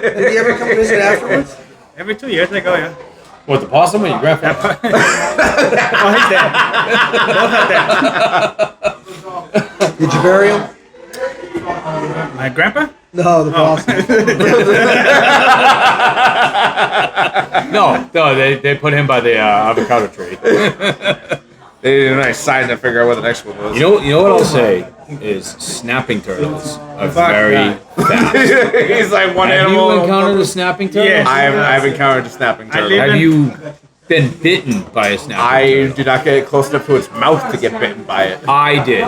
Did he ever come visit afterwards? Every 2 years they go, yeah. What, the possum or your grandfather? Oh, he's dead. Both are dead. Did you bury him? My grandpa? No, the possum. No, they put him by the avocado tree. They did a nice sign to figure out what the next one was. You know what I'll say is snapping turtles are very fast. He's like one Have animal. you encountered a snapping turtle? Yes. I've encountered a snapping turtle. live Have you been bitten by a snapping I turtle? do not get close enough to its mouth to get bitten by it. I did.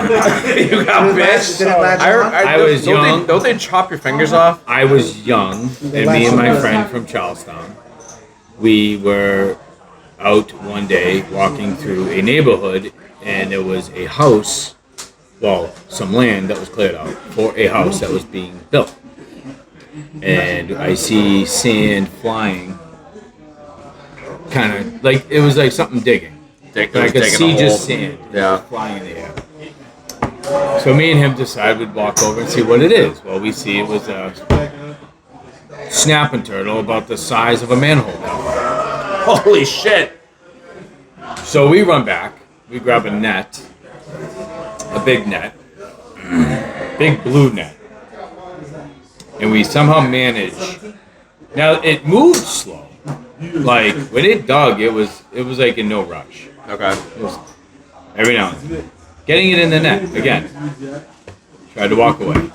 You got Did it bit. latch- did it latch on? I was don't young. Don't they chop your fingers off? I was young, and me and my friend from Charlestown, we were out one day walking through a neighborhood, and there was a house, well, some land that was cleared out for a house that was being built. And I see sand flying, kind of like it was like something digging. But I could see just sand flying in the air. So me and him decided we'd walk over and see what it is. Well, we see it was a snapping turtle about the size of a manhole cover. Holy shit! So we run back, we grab a net, a big net, big blue net, and we somehow manage. Now it moved slow. Like when it dug, it was like in no rush. Okay. It was every now and then. Getting it in the net again. Tried to walk away.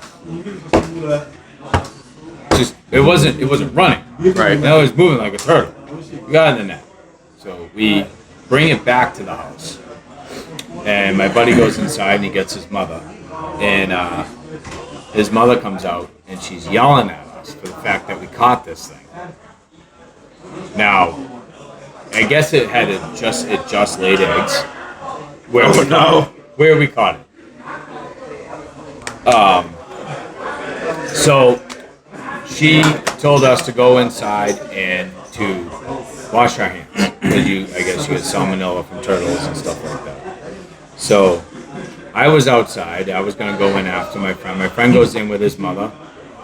Just it wasn't running. Right. Now it was moving like a turtle. We got in the net. So we bring it back to the house. And my buddy goes inside and he gets his mother. And his mother comes out and she's yelling at us for the fact that we caught this thing. Now, I guess it just laid eggs. Where we caught it. So she told us to go inside and to wash our hands because I guess you get salmonella from turtles and stuff like that. So I was outside. I was going to go in after my friend. My friend goes in with his mother,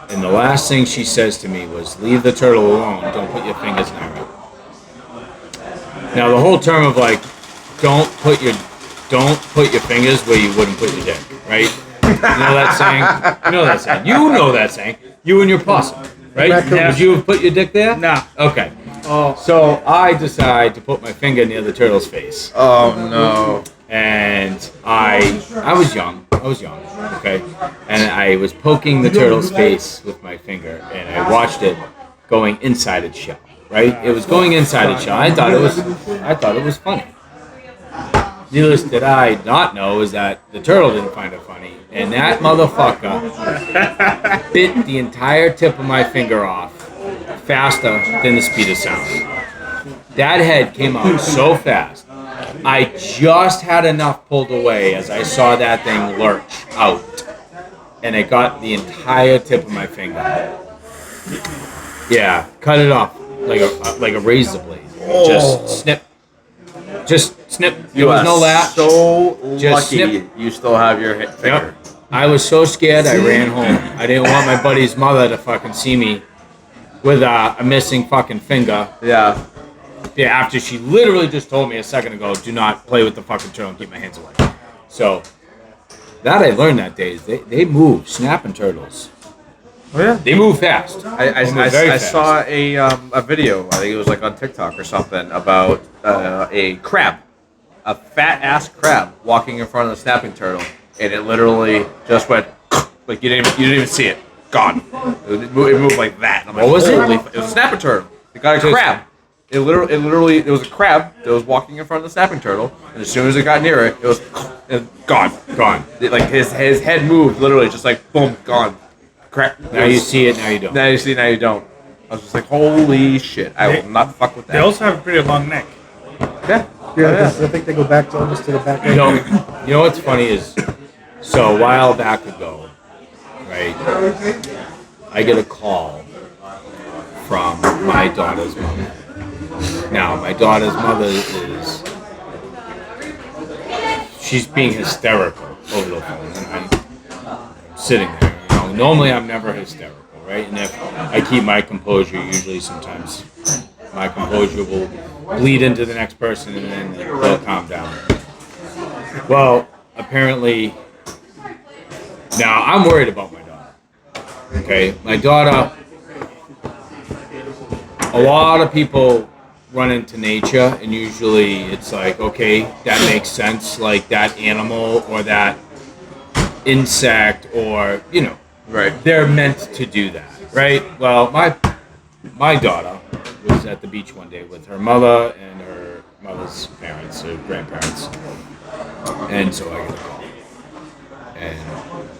and the last thing she says to me was, "Leave the turtle alone. Don't put your fingers near it." Now the whole term of like, don't put your fingers where you wouldn't put your dick, right? You know that saying? You know that saying. You know that saying. You and your possum, right? Raccoon. Would you have put your dick there? Nah. Okay. So I decide to put my finger near the turtle's face. Oh no. And I was young, okay? And I was poking the turtle's face with my finger, and I watched it going inside its shell, right? It was going inside its shell. I thought it was funny. Needless did I not know is that the turtle didn't find it funny, and that motherfucker bit the entire tip of my finger off faster than the speed of sound. That head came out so fast. I just had enough pulled away as I saw that thing lurch out, and it got the entire tip of my finger. Yeah, cut it off like a razor blade. Just snip. There was no latch. So Just lucky snip. you still have your finger. Yep. I was so scared I ran home. I didn't want my buddy's mother to fucking see me with a missing fucking finger. Yeah. Yeah, after she literally just told me a second ago, do not play with the fucking turtle and keep my hands away. So, that I learned that day is they move, snapping turtles. Oh yeah. They move fast. I fast. saw a video, I think it was like on TikTok or something, about a crab. A fat ass crab walking in front of the snapping turtle, and it literally just went like you didn't even see it. Gone. It moved like that. And I'm What was it? Holy it was a snapping turtle. It got a crab. It literally was a crab that was walking in front of the snapping turtle, and as soon as it got near it, it was gone. Like his head moved literally just like boom, gone. Crap. Now you see it, now you don't. Now you see, now you don't. I was just like, holy shit! I will not fuck with that. They also have a pretty long neck. Yeah. Yeah, 'cause I think they go back to almost to the back. You know what's funny is, so a while back ago, right, I get a call from my daughter's mother. Now, my daughter's mother she's being hysterical over the phone, and I'm sitting there. You know, normally I'm never hysterical, right? And if I keep my composure, usually sometimes my composure will bleed into the next person and then they'll calm down. Well, apparently, now I'm worried about my daughter. Okay, my daughter, a lot of people run into nature and usually it's like, okay, that makes sense, like that animal or that insect or, you know, Right. they're meant to do that, right? Well, my daughter was at the beach one day with her mother and her mother's parents, her grandparents, and so I get a call. And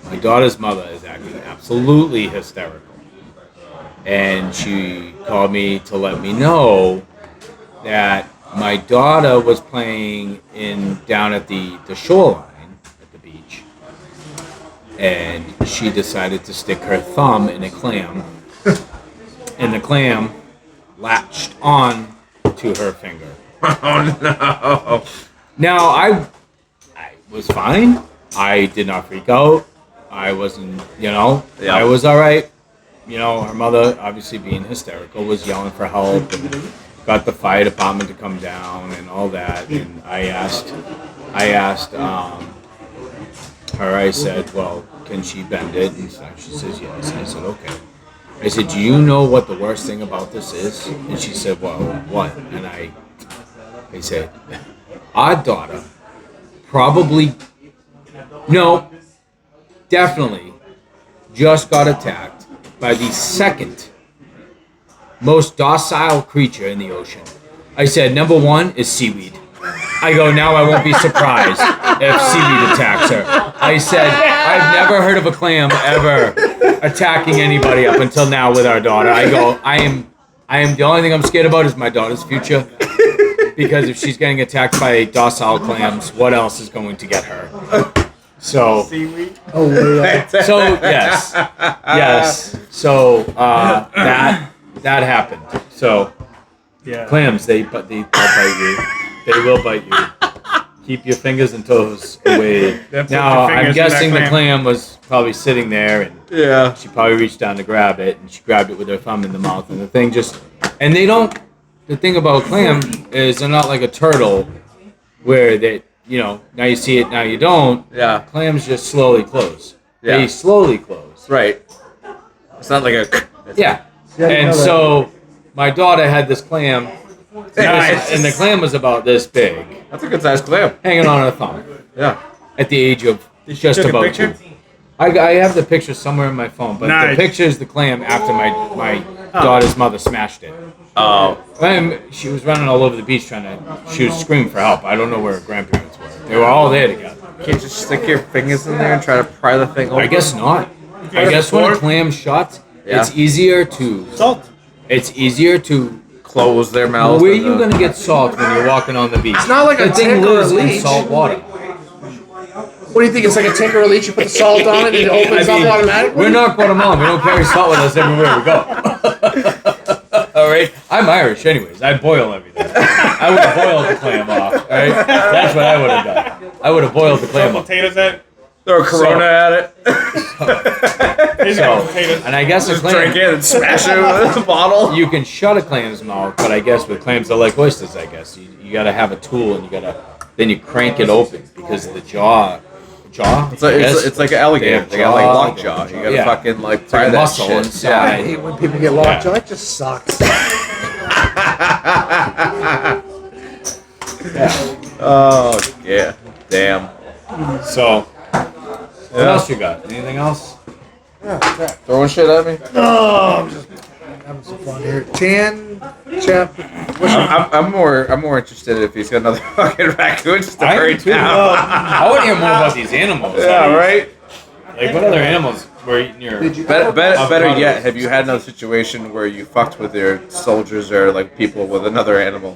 my daughter's mother is acting absolutely hysterical, and she called me to let me know that my daughter was playing down at the shoreline at the beach, and she decided to stick her thumb in a clam, and the clam latched on to her finger. Oh no. Now, I was fine. I did not freak out. I wasn't, Yeah. I was all right. You know, her mother, obviously being hysterical, was yelling for help and got the fire department to come down and all that. And I asked her, I said, well, can she bend it? And so she says, yes. I said, okay. I said, do you know what the worst thing about this is? And she said, well, what? And I said, our daughter definitely just got attacked by the second most docile creature in the ocean. I said, number one is seaweed. I go, now I won't be surprised if seaweed attacks her. I said, I've never heard of a clam ever attacking anybody up until now with our daughter. I go, I am the only thing I'm scared about is my daughter's future. Because if she's getting attacked by docile clams, what else is going to get her? So, Seaweed. Oh, yeah. so yes. So that happened. So Yeah. clams, they'll bite you. They will bite you. Keep your fingers and toes away. Then put Now, your I'm fingers in guessing that the clam was probably sitting there, and Yeah. she probably reached down to grab it, and she grabbed it with her thumb in the mouth, and the thing just... And they don't... The thing about clam is they're not like a turtle, where they, now you see it, now you don't. Yeah. Clams just slowly close. Yeah. They slowly close. Right. It's not like a. Yeah. Yeah, you know And that. so my daughter had this clam, Nice. and the clam was about this big, That's a good sized clam. hanging on her thumb, Yeah. at the age of just took a about picture? 2. I have the picture somewhere in my phone, but the Nice. picture is the clam after my daughter's mother smashed it. Oh. She was running all over the beach she was screaming for help. I don't know where her grandparents were. They were all there together. Can't you stick your fingers in there and try to pry the thing open? I guess not. I got a guess when a fork? clam shuts, Yeah. it's easier to Salt. Close their mouths. Where are and, you gonna get salt when you're walking on the beach? It's not like the a thing tick or a lives in leech. salt water. What do you think? It's like a tick or a leech? You put the salt on it and it opens up automatically? We're not Guatemala. We don't carry salt with us everywhere we go. All right, I'm Irish, anyways. I boil everything. I would have boiled the clam off. All right, that's what I would have done. I would have boiled the clam off. Potatoes at. Throw a Corona at it. These are potatoes. And I guess a Just drink clam, it and smash it with a bottle. you can shut a clam's mouth, but I guess with clams, they're like oysters. I guess you got to have a tool, and then you crank it open because of the jaw. It's like an alligator. They got like lockjaw. You gotta Yeah. fucking like It's pry like that muscle shit. inside. I hate when people get lockjaw. It just sucks. Oh yeah. Damn. So, what else you got? Anything else? Throwing shit at me. Oh, I'm just having some fun here. Tan chap. I'm more interested if he's got another fucking raccoon just to I am bury too. down. I want to hear more about these animals. Yeah, right. Like, what other animals were eating your... Did you Better yet, have you had another situation where you fucked with your soldiers or like people with another animal?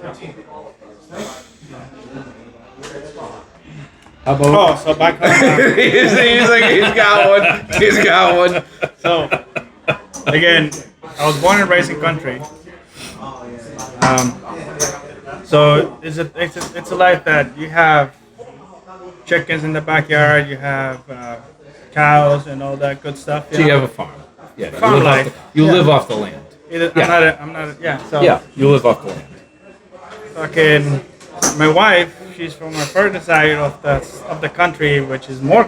How about... Oh, so back home. he's like, he's got one. He's got one. So, again, I was born and raised in country. So it's a life that you have chickens in the backyard, you have cows and all that good stuff. So you have a farm. Yeah, farm you live life. Off the, you live off the land. I'm not. Yeah. So Yeah, you live off the land. fucking my wife, she's from a further side of the country, which is more